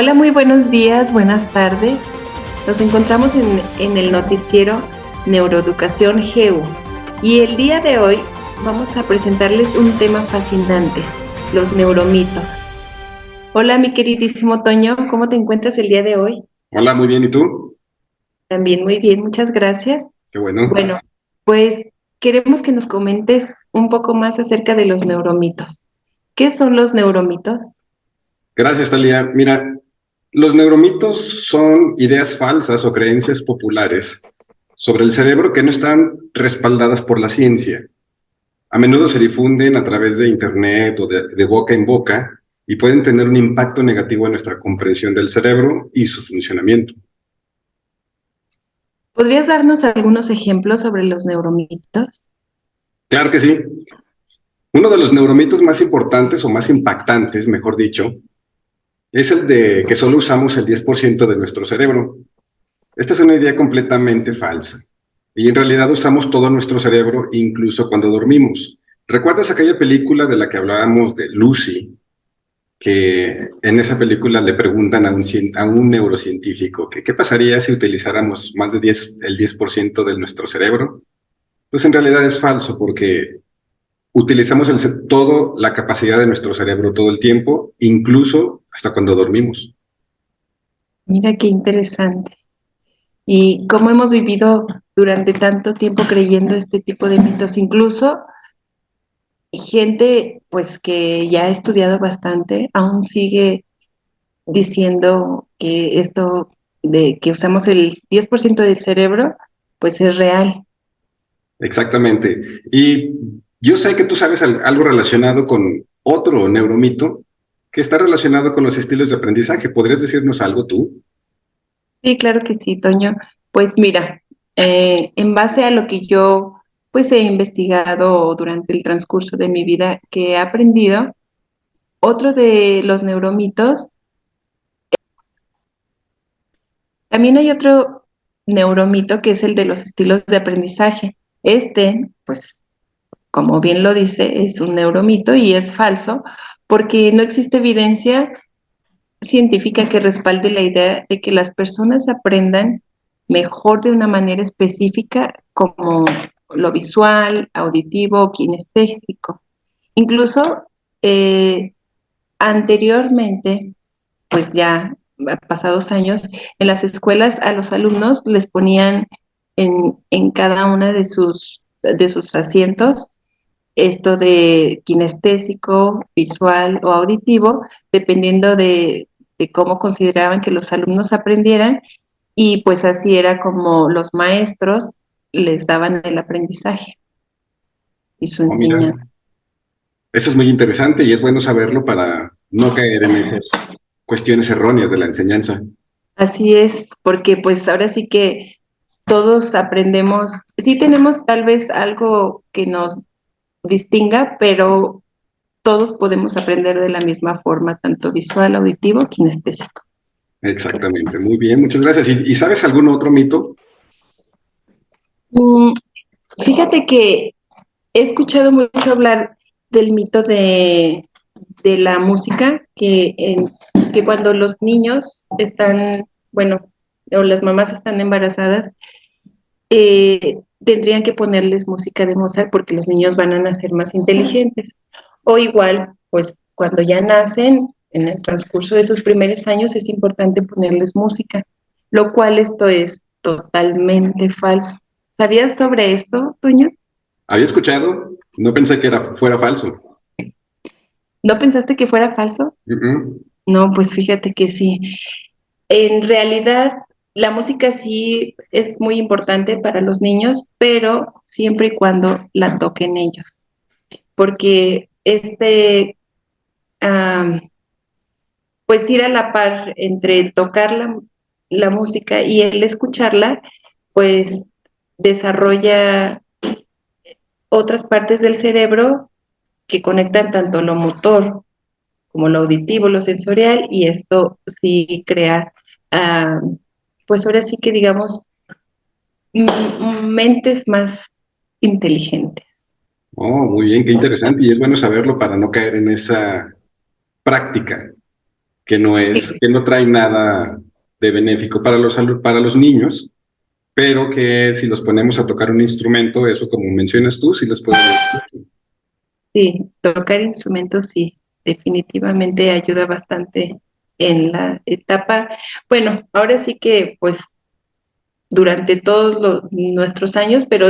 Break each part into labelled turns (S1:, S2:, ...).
S1: Hola, muy buenos días, buenas tardes. Nos encontramos en el noticiero Neuroeducación GEU y el día de hoy vamos a presentarles un tema fascinante, los neuromitos. Hola, mi queridísimo Toño, ¿cómo te encuentras el día de hoy?
S2: Hola, muy bien, ¿y tú?
S1: También muy bien, muchas gracias.
S2: Qué bueno.
S1: Bueno, pues queremos que nos comentes un poco más acerca de los neuromitos. ¿Qué son los neuromitos?
S2: Gracias, Talia. Mira, los neuromitos son ideas falsas o creencias populares sobre el cerebro que no están respaldadas por la ciencia. A menudo se difunden a través de Internet o de boca en boca y pueden tener un impacto negativo en nuestra comprensión del cerebro y su funcionamiento.
S1: ¿Podrías darnos algunos ejemplos sobre los neuromitos?
S2: Claro que sí. Uno de los neuromitos más importantes o más impactantes, mejor dicho, es el de que solo usamos el 10% de nuestro cerebro. Esta es una idea completamente falsa. Y en realidad usamos todo nuestro cerebro, incluso cuando dormimos. ¿Recuerdas aquella película de la que hablábamos de Lucy? Que en esa película le preguntan a un neurocientífico que qué pasaría si utilizáramos más de el 10% de nuestro cerebro. Pues en realidad es falso porque utilizamos todo la capacidad de nuestro cerebro todo el tiempo, incluso hasta cuando dormimos.
S1: Mira qué interesante. Y cómo hemos vivido durante tanto tiempo creyendo este tipo de mitos. Incluso gente, pues que ya ha estudiado bastante, aún sigue diciendo que esto de que usamos el 10% del cerebro, pues es real.
S2: Exactamente. Y yo sé que tú sabes algo relacionado con otro neuromito que está relacionado con los estilos de aprendizaje. ¿Podrías decirnos algo tú?
S1: Sí, claro que sí, Toño. Pues mira, en base a lo que yo pues he investigado durante el transcurso de mi vida que he aprendido, otro de los neuromitos. También hay otro neuromito que es el de los estilos de aprendizaje. Este, pues, como bien lo dice, es un neuromito y es falso porque no existe evidencia científica que respalde la idea de que las personas aprendan mejor de una manera específica como lo visual, auditivo o kinestésico. Incluso eh, anteriormente pues ya pasados años, en las escuelas a los alumnos les ponían en cada una de sus asientos esto de kinestésico, visual o auditivo, dependiendo de cómo consideraban que los alumnos aprendieran, y pues así era como los maestros les daban el aprendizaje y su
S2: Oh, mira,
S1: enseñanza.
S2: eso es muy interesante y es bueno saberlo para no caer en esas cuestiones erróneas de la enseñanza.
S1: Así es, porque pues ahora sí que todos aprendemos, sí tenemos tal vez algo que nos distinga, pero todos podemos aprender de la misma forma, tanto visual, auditivo, kinestésico.
S2: Exactamente, muy bien, muchas gracias. ¿Y sabes algún otro mito?
S1: Mm, Fíjate que he escuchado mucho hablar del mito de la música, que cuando los niños están, bueno, o las mamás están embarazadas, tendrían que ponerles música de Mozart porque los niños van a nacer más inteligentes. O igual, pues cuando ya nacen, en el transcurso de sus primeros años, es importante ponerles música, lo cual esto es totalmente falso. ¿Sabías sobre esto, Toño?
S2: Había escuchado, no pensé que fuera falso.
S1: ¿No pensaste que fuera falso?
S2: Mm.
S1: No, pues fíjate que sí. En realidad, la música sí es muy importante para los niños, pero siempre y cuando la toquen ellos, porque am, pues ir a la par entre tocar la música y el escucharla, pues desarrolla otras partes del cerebro que conectan tanto lo motor como lo auditivo, lo sensorial, y esto sí crea, pues ahora sí que digamos, mentes más inteligentes.
S2: Oh, muy bien, qué interesante y es bueno saberlo para no caer en esa práctica que no trae nada de benéfico para los niños, pero que si los ponemos a tocar un instrumento, eso como mencionas tú, sí les puede ayudar.
S1: Sí, tocar instrumentos sí, definitivamente ayuda bastante en la etapa. Bueno, ahora sí que pues durante todos nuestros años, pero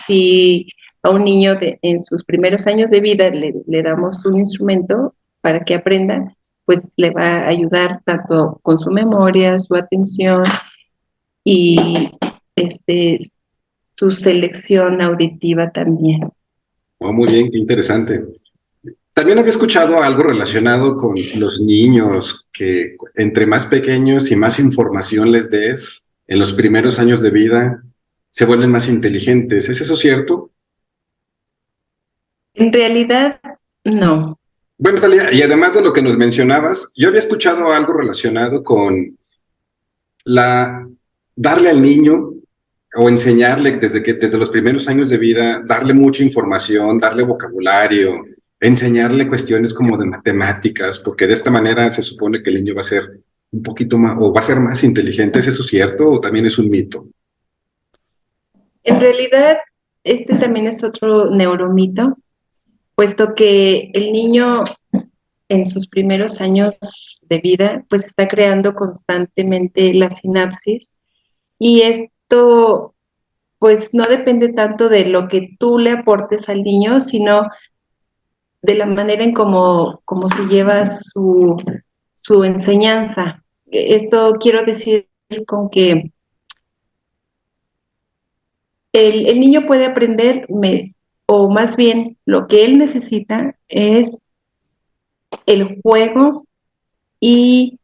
S1: si a un niño en sus primeros años de vida le damos un instrumento para que aprenda, pues le va a ayudar tanto con su memoria, su atención y este su selección auditiva también.
S2: Oh, muy bien, qué interesante. También había escuchado algo relacionado con los niños, que entre más pequeños y más información les des en los primeros años de vida, se vuelven más inteligentes. ¿Es eso cierto?
S1: En realidad, no.
S2: Bueno, Talia, y además de lo que nos mencionabas, yo había escuchado algo relacionado con la darle al niño o enseñarle desde los primeros años de vida, darle mucha información, darle vocabulario, enseñarle cuestiones como de matemáticas, porque de esta manera se supone que el niño va a ser un poquito más, o va a ser más inteligente. ¿Es eso cierto o también es un mito?
S1: En realidad, este también es otro neuromito, puesto que el niño en sus primeros años de vida, pues está creando constantemente la sinapsis y esto pues no depende tanto de lo que tú le aportes al niño, sino de la manera en cómo se lleva su enseñanza. Esto quiero decir con que el niño puede aprender, o más bien lo que él necesita es el juego y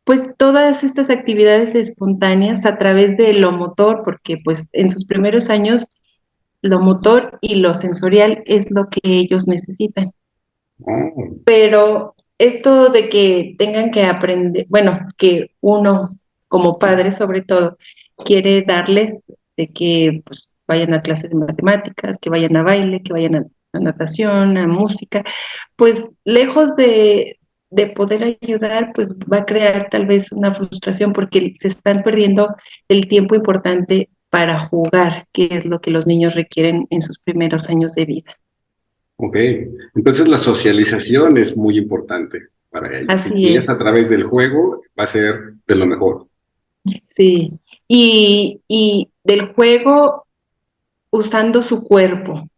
S1: pues todas estas actividades espontáneas a través de lo motor, porque pues en sus primeros años lo motor y lo sensorial es lo que ellos necesitan.
S2: Oh,
S1: Pero esto de que tengan que aprender, bueno, que uno como padre sobre todo quiere darles de que pues, vayan a clases de matemáticas, que vayan a baile, que vayan a natación, a música, pues lejos de poder ayudar, pues va a crear tal vez una frustración porque se están perdiendo el tiempo importante para jugar, que es lo que los niños requieren en sus primeros años de vida.
S2: ok. Entonces la socialización es muy importante para ellos.
S1: Así
S2: Y
S1: es.
S2: es a través del juego, va a ser de lo mejor.
S1: Sí, y del juego usando su cuerpo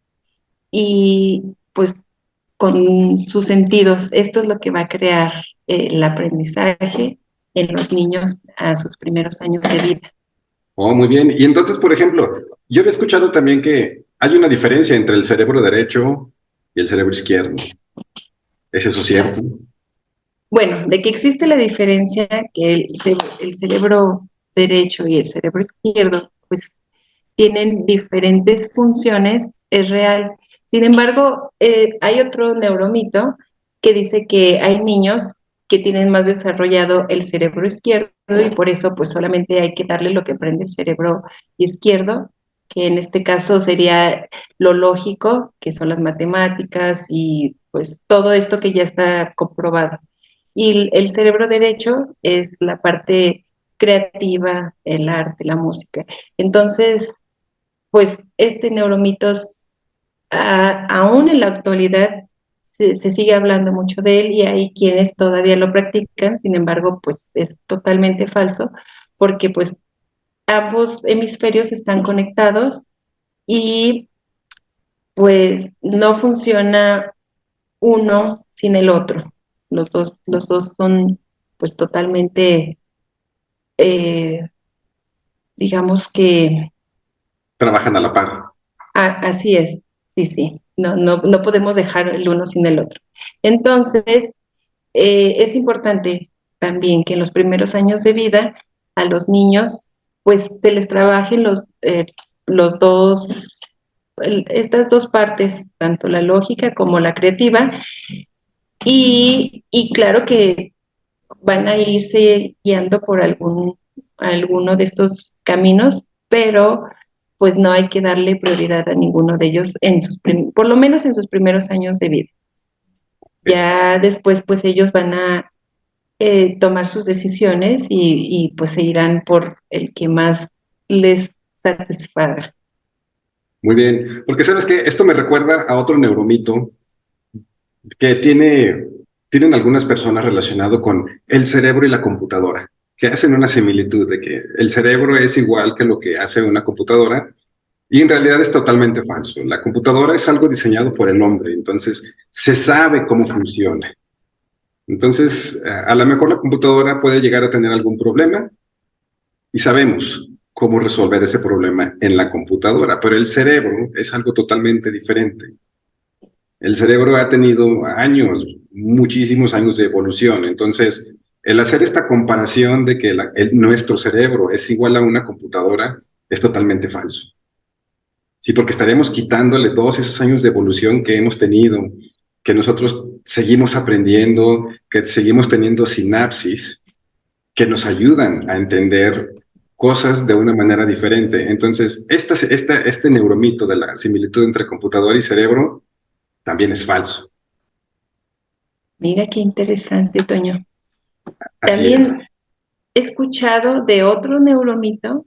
S1: y pues con sus sentidos. Esto es lo que va a crear el aprendizaje en los niños a sus primeros años de vida.
S2: Oh, muy bien. Y entonces, por ejemplo, yo había escuchado también que hay una diferencia entre el cerebro derecho y el cerebro izquierdo. ¿Es eso cierto?
S1: Bueno, de que existe la diferencia que el cerebro derecho y el cerebro izquierdo pues tienen diferentes funciones, es real. Sin embargo, hay otro neuromito que dice que hay niños que tienen más desarrollado el cerebro izquierdo y por eso pues solamente hay que darle lo que aprende el cerebro izquierdo, que en este caso sería lo lógico, que son las matemáticas y pues todo esto que ya está comprobado. Y el cerebro derecho es la parte creativa, el arte, la música. Entonces, pues este neuromitos, aún en la actualidad, se sigue hablando mucho de él y hay quienes todavía lo practican, sin embargo, pues es totalmente falso, porque pues ambos hemisferios están conectados y pues no funciona uno sin el otro. Los dos son pues totalmente, eh, digamos que
S2: Trabajan a la par.
S1: así es, sí, sí, no podemos dejar el uno sin el otro. Entonces, es importante también que en los primeros años de vida a los niños, pues se les trabajen los dos, estas dos partes, tanto la lógica como la creativa, y claro que van a irse guiando por alguno de estos caminos, pero pues no hay que darle prioridad a ninguno de ellos por lo menos en sus primeros años de vida.
S2: Ok.
S1: Ya después, pues ellos van a tomar sus decisiones y pues se irán por el que más les satisfaga.
S2: Muy bien, porque sabes que esto me recuerda a otro neuromito que tienen algunas personas relacionado con el cerebro y la computadora, que hacen una similitud de que el cerebro es igual que lo que hace una computadora y en realidad es totalmente falso. La computadora es algo diseñado por el hombre, entonces se sabe cómo funciona. Entonces, a lo mejor la computadora puede llegar a tener algún problema y sabemos cómo resolver ese problema en la computadora, pero el cerebro es algo totalmente diferente. El cerebro ha tenido años, muchísimos años de evolución. Entonces, el hacer esta comparación de que nuestro cerebro es igual a una computadora es totalmente falso. Sí, porque estaremos quitándole todos esos años de evolución que hemos tenido, que nosotros seguimos aprendiendo, que seguimos teniendo sinapsis que nos ayudan a entender cosas de una manera diferente. Entonces, este neuromito de la similitud entre computadora y cerebro también es falso.
S1: Mira qué interesante, Toño.
S2: Así es.
S1: También he escuchado de otro neuromito,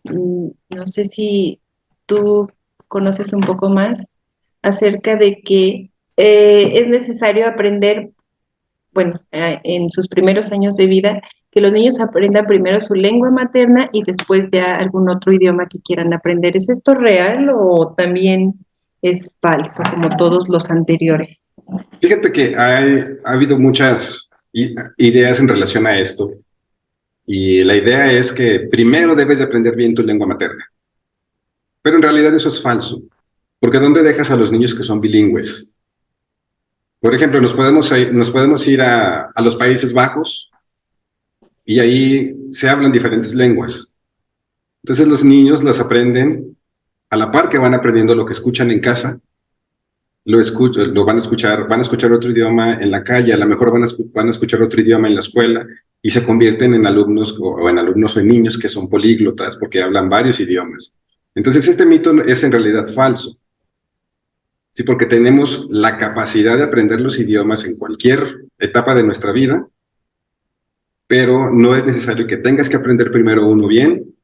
S1: no sé si tú conoces un poco más acerca de que es necesario aprender, bueno, en sus primeros años de vida, que los niños aprendan primero su lengua materna y después ya algún otro idioma que quieran aprender. ¿Es esto real o también es falso, como todos los anteriores?
S2: Fíjate que ha habido muchas ideas en relación a esto y la idea es que primero debes de aprender bien tu lengua materna, pero en realidad eso es falso, porque ¿dónde dejas a los niños que son bilingües? Por ejemplo, nos podemos ir a los Países Bajos y ahí se hablan diferentes lenguas. Entonces los niños las aprenden a la par que van aprendiendo lo que escuchan en casa, lo van a escuchar otro idioma en la calle, a lo mejor van a escuchar otro idioma en la escuela y se convierten en alumnos o en niños que son políglotas porque hablan varios idiomas. Entonces este mito es en realidad falso, sí, porque tenemos la capacidad de aprender los idiomas en cualquier etapa de nuestra vida, pero no es necesario que tengas que aprender primero uno bien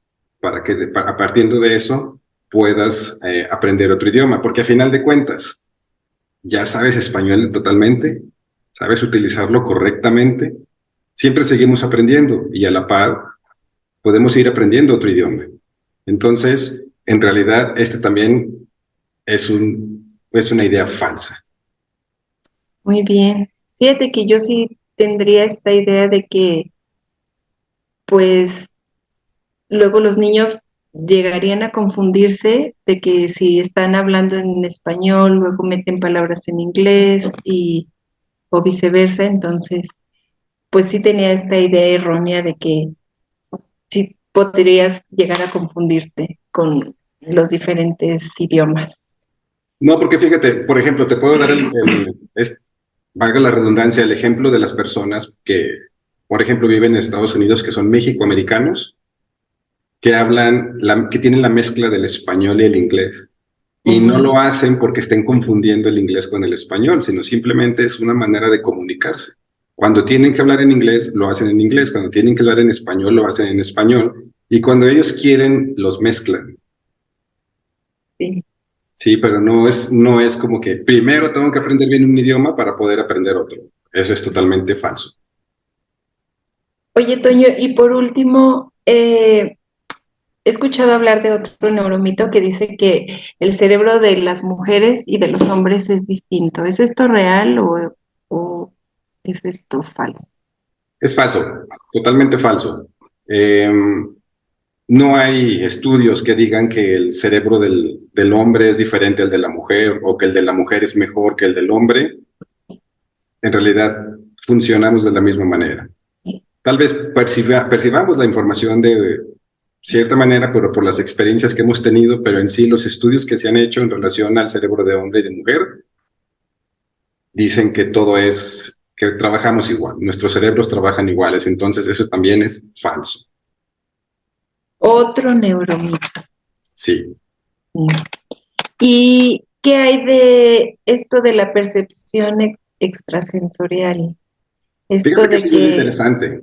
S2: para que a partir de eso puedas aprender otro idioma, porque a final de cuentas ya sabes español totalmente, sabes utilizarlo correctamente, siempre seguimos aprendiendo y a la par podemos ir aprendiendo otro idioma. Entonces, en realidad, este también es una idea falsa.
S1: Muy bien. Fíjate que yo sí tendría esta idea de que, pues, luego los niños llegarían a confundirse de que si están hablando en español, luego meten palabras en inglés y o viceversa. Entonces, pues sí tenía esta idea errónea de que sí podrías llegar a confundirte con los diferentes idiomas.
S2: No, porque fíjate, por ejemplo, te puedo dar valga la redundancia, el ejemplo de las personas que, por ejemplo, viven en Estados Unidos, que son mexicoamericanos, que tienen la mezcla del español y el inglés. Y no lo hacen porque estén confundiendo el inglés con el español, sino simplemente es una manera de comunicarse. Cuando tienen que hablar en inglés, lo hacen en inglés. Cuando tienen que hablar en español, lo hacen en español. Y cuando ellos quieren, los mezclan.
S1: Sí.
S2: Sí, pero no es como que primero tengo que aprender bien un idioma para poder aprender otro. Eso es totalmente falso.
S1: Oye, Toño, y por último, he escuchado hablar de otro neuromito que dice que el cerebro de las mujeres y de los hombres es distinto. ¿Es esto real o es esto falso?
S2: Es falso, totalmente falso. Eh, no hay estudios que digan que el cerebro del hombre es diferente al de la mujer o que el de la mujer es mejor que el del hombre. En realidad funcionamos de la misma manera. Tal vez percibamos la información de cierta manera, pero por las experiencias que hemos tenido, pero en sí los estudios que se han hecho en relación al cerebro de hombre y de mujer dicen que que trabajamos igual, nuestros cerebros trabajan iguales, entonces eso también es falso.
S1: Otro neuromito.
S2: Sí.
S1: ¿Y qué hay de esto de la percepción extrasensorial? Esto
S2: Fíjate que
S1: de
S2: sí es bien
S1: que
S2: interesante,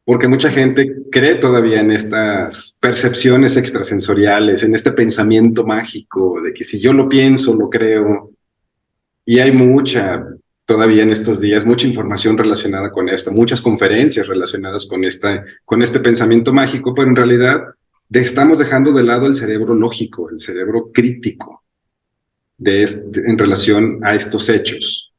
S2: porque mucha gente cree todavía en estas percepciones extrasensoriales, en este pensamiento mágico de que si yo lo pienso, lo creo. Y hay mucha, todavía en estos días, mucha información relacionada con esto, muchas conferencias relacionadas con este pensamiento mágico, pero en realidad estamos dejando de lado el cerebro lógico, el cerebro crítico en relación a estos hechos.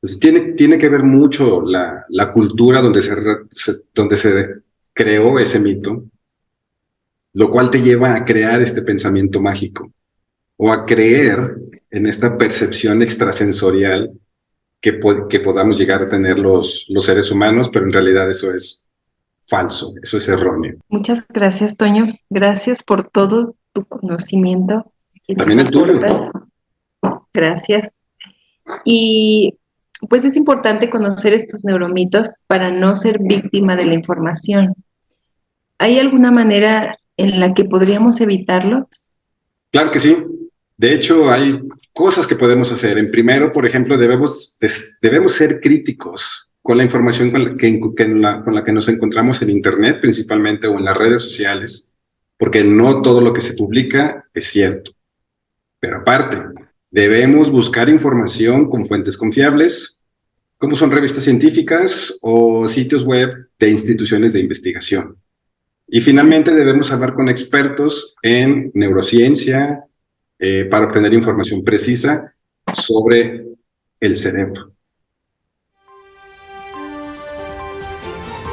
S2: Entonces, tiene que ver mucho la cultura donde se creó ese mito, lo cual te lleva a crear este pensamiento mágico o a creer en esta percepción extrasensorial que podamos llegar a tener los seres humanos, pero en realidad eso es falso, eso es erróneo.
S1: muchas gracias, Toño. Gracias por todo tu conocimiento que nos
S2: También el tuyo.
S1: aportas. Gracias. Y pues es importante conocer estos neuromitos para no ser víctima de la información. ¿Hay alguna manera en la que podríamos evitarlo?
S2: Claro que sí. De hecho, hay cosas que podemos hacer. En primero, por ejemplo, debemos ser críticos con la información con la que nos encontramos en Internet, principalmente, o en las redes sociales, porque no todo lo que se publica es cierto. Pero aparte, debemos buscar información con fuentes confiables, como son revistas científicas o sitios web de instituciones de investigación. Y finalmente debemos hablar con expertos en neurociencia para obtener información precisa sobre el cerebro.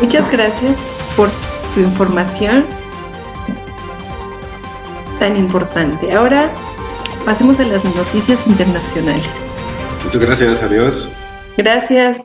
S1: Muchas gracias por tu información tan importante. Ahora pasemos a las noticias internacionales.
S2: Muchas gracias, adiós.
S1: Gracias.